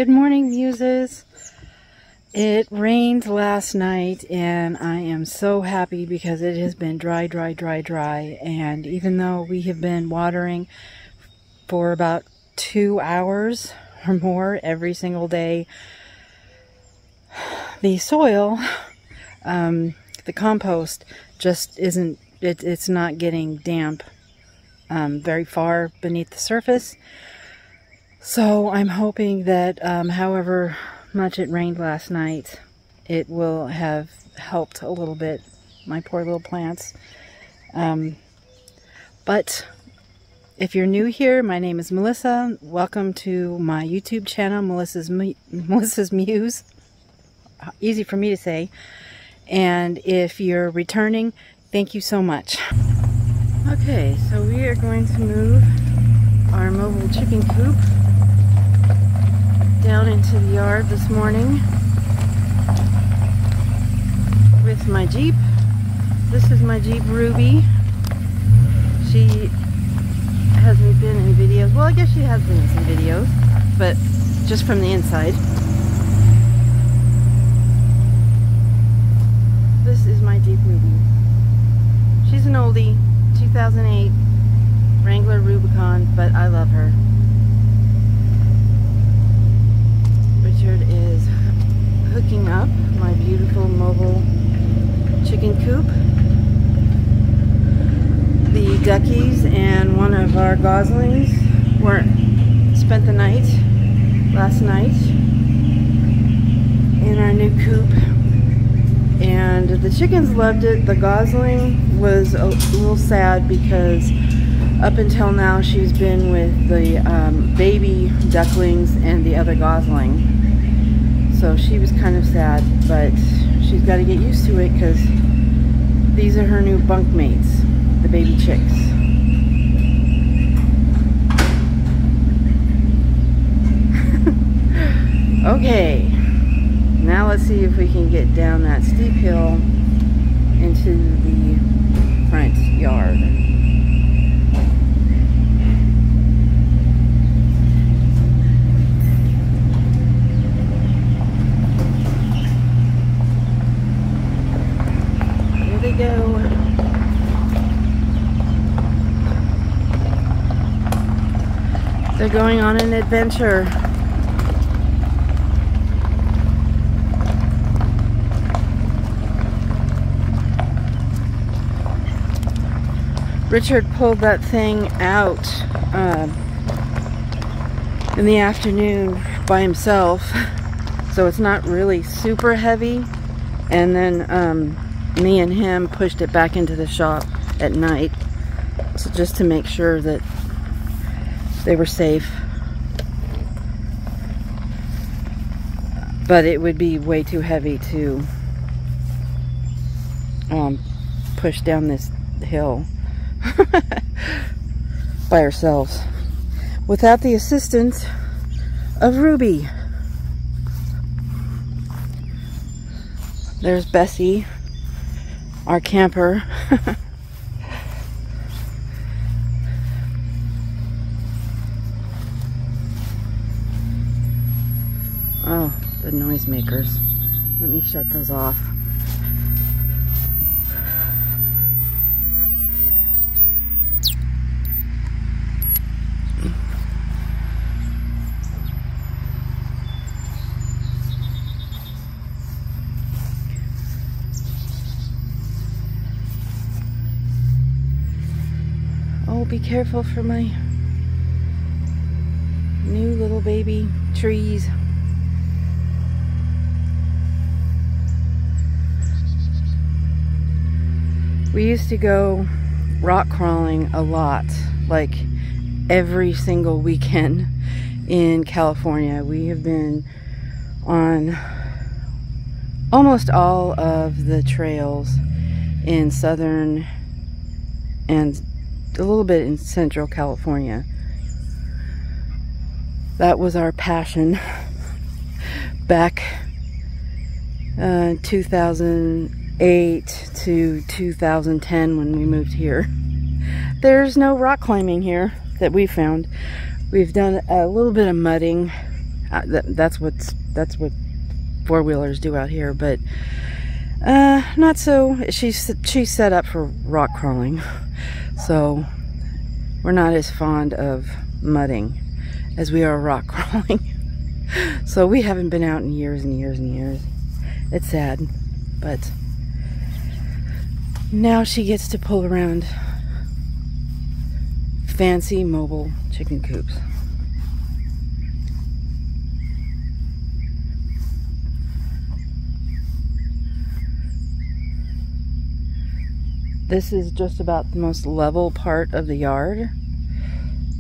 Good morning, muses. It rained last night and I am so happy because it has been dry. And even though we have been watering for about 2 hours or more every single day, the soil, the compost just isn't, it's not getting damp very far beneath the surface. So I'm hoping that however much it rained last night, it will have helped a little bit my poor little plants. But if you're new here, my name is Melissa. Welcome to my YouTube channel, Melissa's Muse. Easy for me to say. And if you're returning, thank you so much. Okay, so we are going to move our mobile chicken coop down into the yard this morning with my Jeep. This is my Jeep Ruby. She hasn't been in videos. Well, I guess she has been in some videos, but just from the inside. This is my Jeep Ruby. She's an oldie, 2008 Wrangler Rubicon, but I love her. Richard is hooking up my beautiful mobile chicken coop. The duckies and one of our goslings spent the night last night in our new coop, and the chickens loved it. The gosling was a little sad because up until now she's been with the baby ducklings and the other gosling. So she was kind of sad, but she's got to get used to it because these are her new bunk mates, the baby chicks. Okay, now let's see if we can get down that steep hill into the front yard. Go. They're going on an adventure. Richard pulled that thing out in the afternoon by himself, so it's not really super heavy, and then me and him pushed it back into the shop at night, so just to make sure that they were safe. But it would be way too heavy to push down this hill by ourselves without the assistance of Ruby. There's Bessie, our camper. Oh, the noisemakers. Let me shut those off. Oh, be careful for my new little baby trees. We used to go rock crawling a lot, like every single weekend in California. We have been on almost all of the trails in southern and a little bit in central California. That was our passion back 2008 to 2010 when we moved here. There's no rock climbing here that we found. We've done a little bit of mudding That's what four-wheelers do out here, but not so. She's set up for rock crawling, so we're not as fond of mudding as we are rock crawling. So we haven't been out in years and years and years. It's sad, but now she gets to pull around fancy mobile chicken coops. This is just about the most level part of the yard,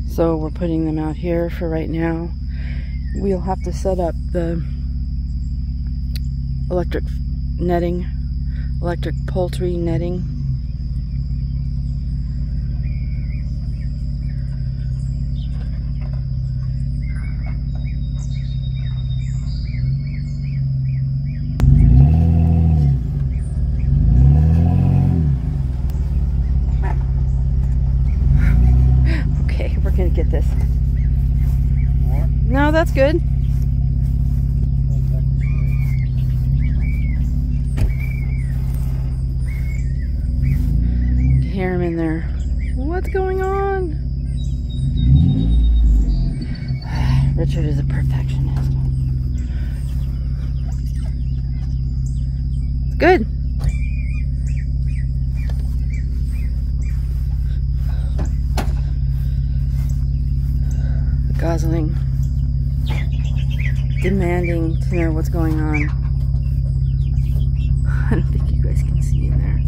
so we're putting them out here for right now. We'll have to set up the electric netting, electric poultry netting. Okay, we're gonna get this. More? No, that's good. Hear him in there. What's going on? Richard is a perfectionist. It's good. The gosling demanding to know what's going on. I don't think you guys can see in there.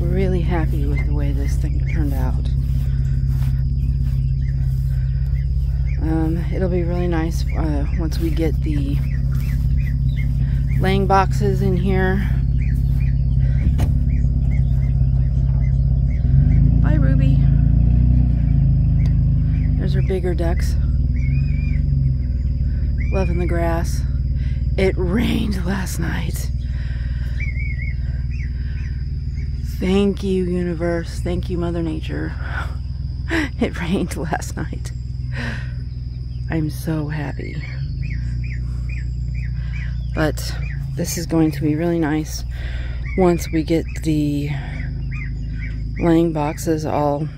Really happy with the way this thing turned out. It'll be really nice once we get the laying boxes in here. Bye, Ruby. There's our bigger ducks. Loving the grass. It rained last night. Thank you, universe. Thank you, Mother Nature. It rained last night. I'm so happy. But this is going to be really nice once we get the laying boxes all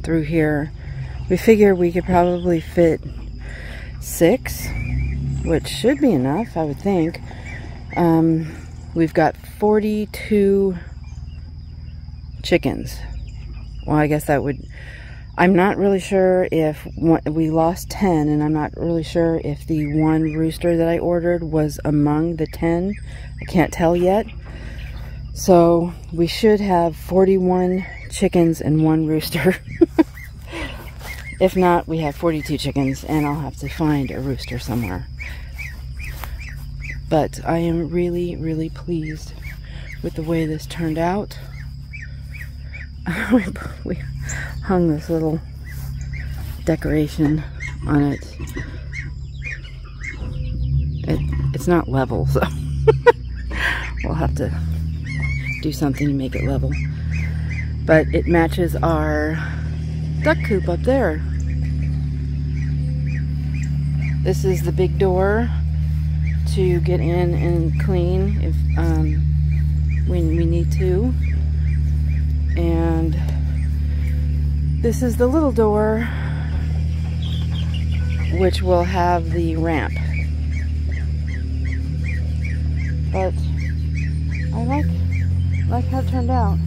through here. We figure we could probably fit 6, which should be enough, I would think. We've got 42 chickens. Well, I guess that would, I'm not really sure if we lost 10, and I'm not really sure if the one rooster that I ordered was among the 10. I can't tell yet. So we should have 41 chickens and 1 rooster. If not, we have 42 chickens, and I'll have to find a rooster somewhere. But I am really, really pleased with the way this turned out. We hung this little decoration on it. It's not level, so we'll have to do something to make it level. But it matches our duck coop up there. This is the big door to get in and clean if we need to. And this is the little door, which will have the ramp. But I like how it turned out.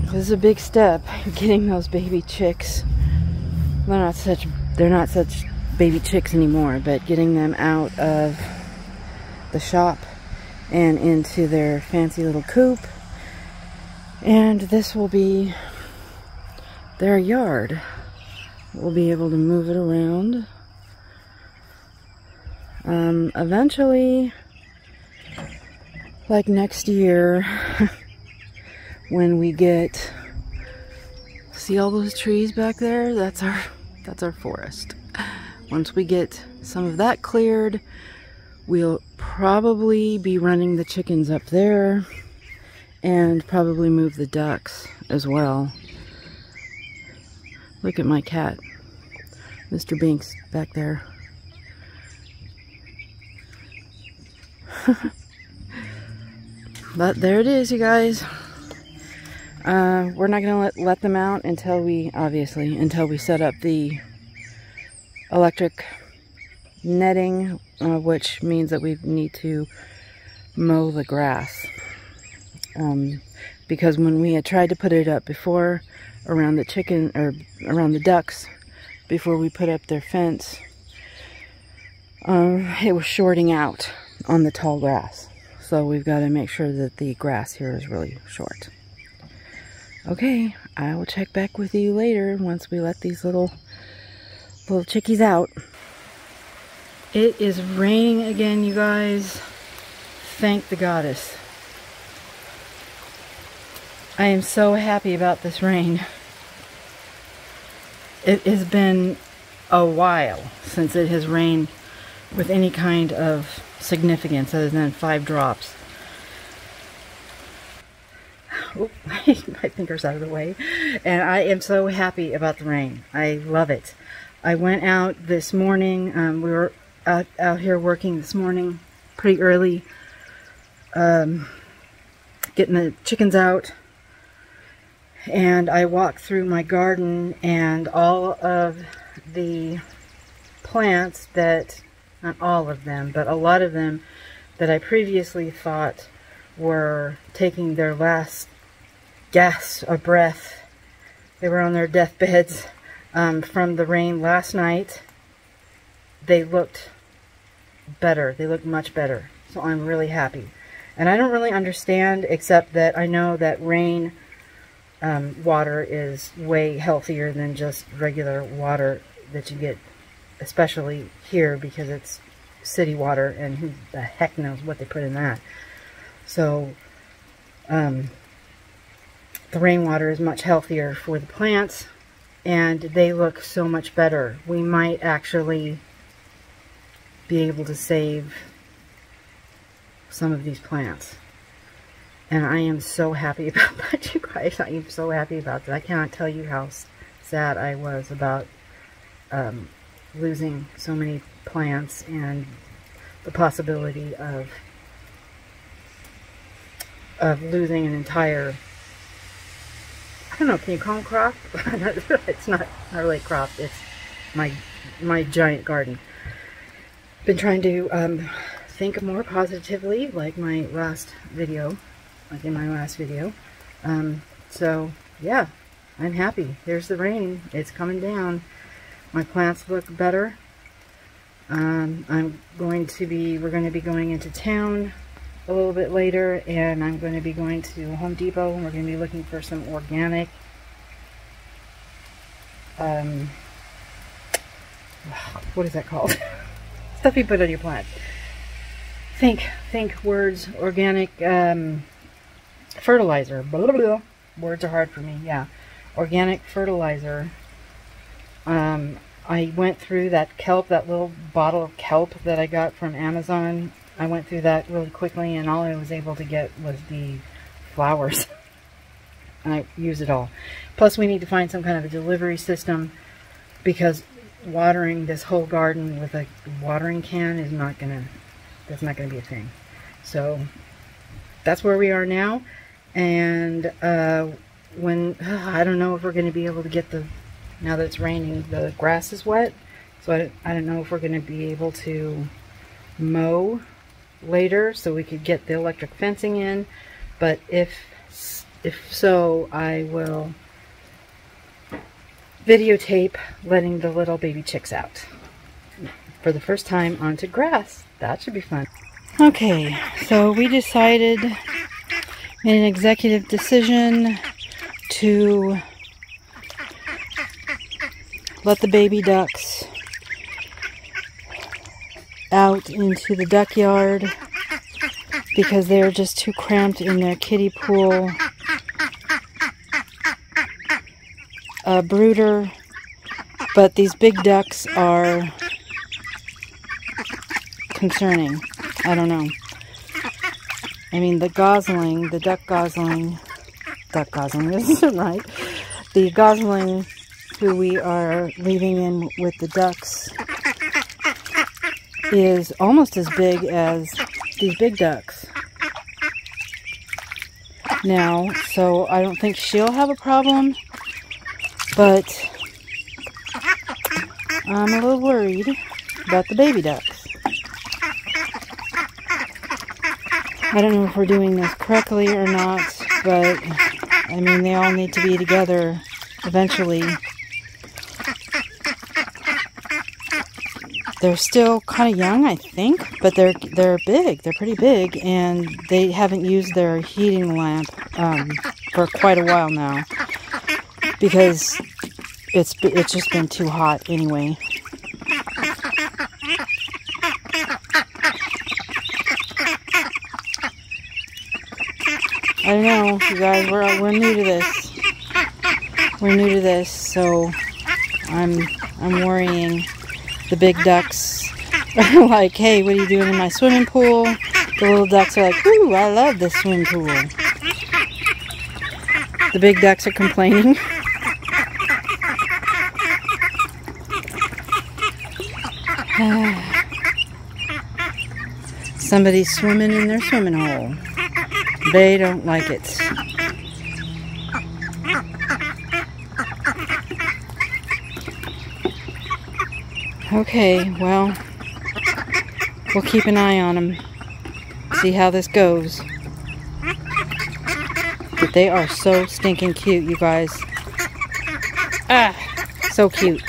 This is a big step, getting those baby chicks. They're not such baby chicks anymore, but getting them out of the shop and into their fancy little coop. And this will be their yard. We'll be able to move it around. Eventually, like next year, when we get, see all those trees back there? That's our forest. Once we get some of that cleared, we'll probably be running the chickens up there and probably move the ducks as well. Look at my cat, Mr. Binks, back there. But there it is, you guys. We're not going to let them out until we set up the electric netting, which means that we need to mow the grass. Because when we had tried to put it up before around the ducks, before we put up their fence, it was shorting out on the tall grass. So we've got to make sure that the grass here is really short. Okay, I will check back with you later once we let these little chickies out. It is raining again, you guys. Thank the goddess. I am so happy about this rain. It has been a while since it has rained with any kind of significance other than 5 drops. Oh, my finger's out of the way. And I am so happy about the rain. I love it. I went out this morning. We were out here working this morning pretty early, getting the chickens out. And I walked through my garden, and all of the plants that, not all of them, but a lot of them that I previously thought were taking their last gasp of breath, they were on their deathbeds from the rain last night, they looked better. They looked much better. So I'm really happy. And I don't really understand, except that I know that rain water is way healthier than just regular water that you get, especially here, because it's city water, and who the heck knows what they put in that. So the rainwater is much healthier for the plants, and they look so much better. We might actually be able to save some of these plants. And I am so happy about that, you guys. I am so happy about that. I cannot tell you how sad I was about losing so many plants, and the possibility of losing an entire, I don't know, can you call them crop? It's not really a crop. It's my giant garden. Been trying to think more positively, like my last video. In my last video. So yeah, I'm happy. There's the rain. It's coming down. My plants look better. We're going to be going into town a little bit later, and I'm going to be going to Home Depot, and we're going to be looking for some organic what is that called? Stuff you put on your plants. Think words. Organic fertilizer. Blah, blah, blah. Words are hard for me. Yeah, organic fertilizer. I went through that kelp, that little bottle of kelp that I got from Amazon. I went through that really quickly, and all I was able to get was the flowers. And I used it all. Plus, we need to find some kind of a delivery system, because watering this whole garden with a watering can is not gonna be a thing. So that's where we are now. And I don't know if we're going to be able to get now that it's raining, the grass is wet, so I don't know if we're going to be able to mow later so we could get the electric fencing in. But if so, I will videotape letting the little baby chicks out for the first time onto grass. That should be fun. Okay, so we decided, made an executive decision to let the baby ducks out into the duck yard because they're just too cramped in their kiddie pool brooder. But these big ducks are concerning. I don't know. I mean, the gosling, the duck gosling, this isn't right. The gosling who we are leaving in with the ducks is almost as big as these big ducks now, so I don't think she'll have a problem, but I'm a little worried about the baby ducks. I don't know if we're doing this correctly or not, but I mean, they all need to be together eventually. They're still kind of young, I think, but they're big. They're pretty big, and they haven't used their heating lamp for quite a while now because it's just been too hot anyway. I don't know, you guys. We're new to this. We're new to this, so I'm worrying. The big ducks are like, hey, what are you doing in my swimming pool? The little ducks are like, ooh, I love this swimming pool. The big ducks are complaining. Somebody's swimming in their swimming hole. They don't like it. Okay, well, we'll keep an eye on them, see how this goes. But they are so stinking cute, you guys. Ah, so cute.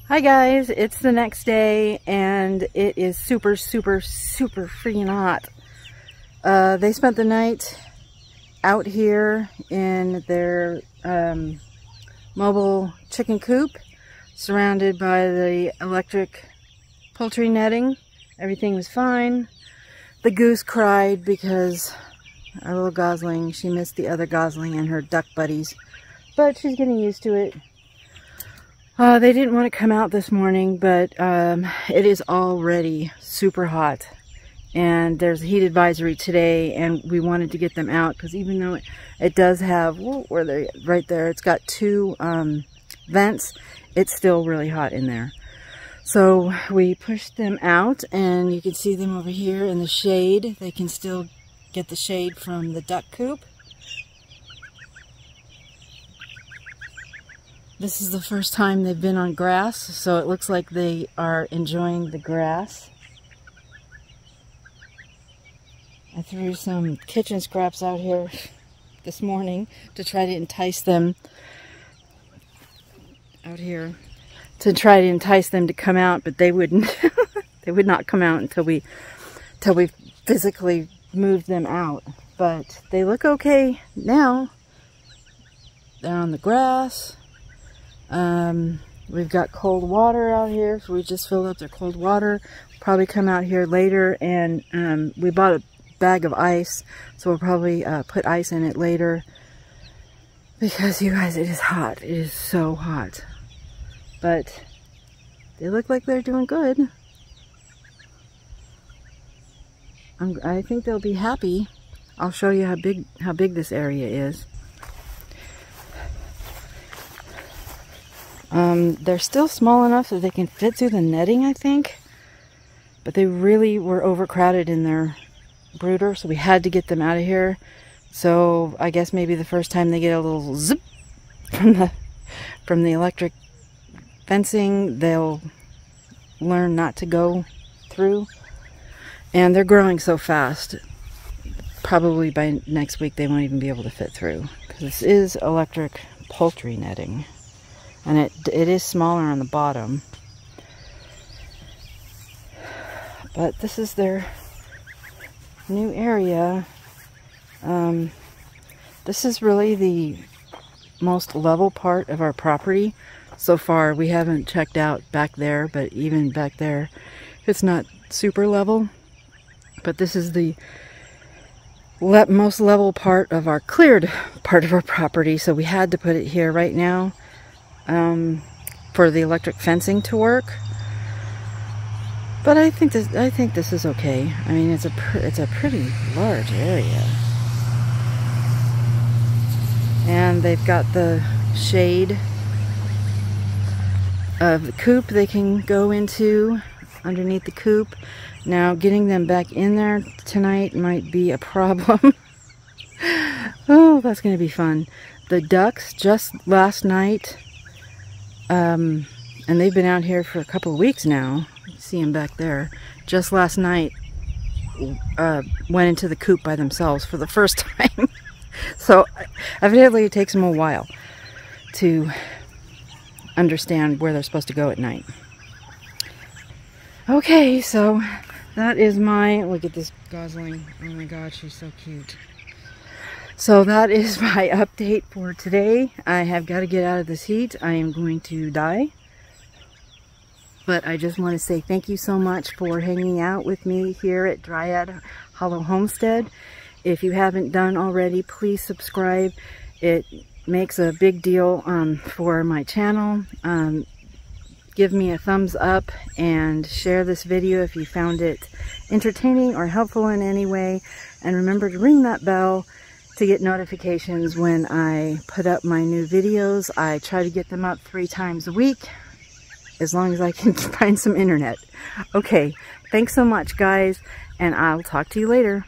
Hi guys, it's the next day, and it is super, super, super freaking hot. They spent the night out here in their mobile chicken coop, surrounded by the electric poultry netting. Everything was fine. The goose cried because our little gosling, she missed the other gosling and her duck buddies, but she's getting used to it. They didn't want to come out this morning, but it is already super hot, and there's a heat advisory today, and we wanted to get them out because even though it does have, where they right there, it's got two vents, it's still really hot in there. So we pushed them out, and you can see them over here in the shade. They can still get the shade from the duck coop. This is the first time they've been on grass, so it looks like they are enjoying the grass. I threw some kitchen scraps out here this morning to try to entice them out here, to try to entice them to come out, but they wouldn't. They would not come out until we physically moved them out. But they look okay now. They're on the grass. We've got cold water out here, so we just filled up their cold water. Probably come out here later, and we bought a bag of ice, so we'll probably put ice in it later, because you guys, it is hot. It is so hot. But they look like they're doing good. I think they'll be happy. I'll show you how big this area is. They're still small enough that they can fit through the netting, I think. But they really were overcrowded in their brooder, so we had to get them out of here. So I guess maybe the first time they get a little zip from the electric fencing, they'll learn not to go through. And they're growing so fast, probably by next week they won't even be able to fit through, because this is electric poultry netting, and it is smaller on the bottom. But this is their new area. This is really the most level part of our property so far. We haven't checked out back there, but even back there it's not super level. But this is the most level part of our cleared part of our property, so we had to put it here right now for the electric fencing to work. But I think this is okay. I mean, it's a pretty large area. And they've got the shade of the coop they can go into underneath the coop. Now, getting them back in there tonight might be a problem. Oh, that's going to be fun. The ducks just last night, and they've been out here for a couple of weeks now. You see them back there. Just last night, went into the coop by themselves for the first time. So, evidently it takes them a while to understand where they're supposed to go at night. Okay, so that is my, look at this gosling. Oh my god, she's so cute. So that is my update for today. I have got to get out of this heat. I am going to die. But I just want to say thank you so much for hanging out with me here at Dryad Hollow Homestead. If you haven't done already, please subscribe. It makes a big deal for my channel. Give me a thumbs up and share this video if you found it entertaining or helpful in any way. And remember to ring that bell to get notifications when I put up my new videos. I try to get them up 3 times a week, as long as I can find some internet. Okay, thanks so much, guys, and I'll talk to you later.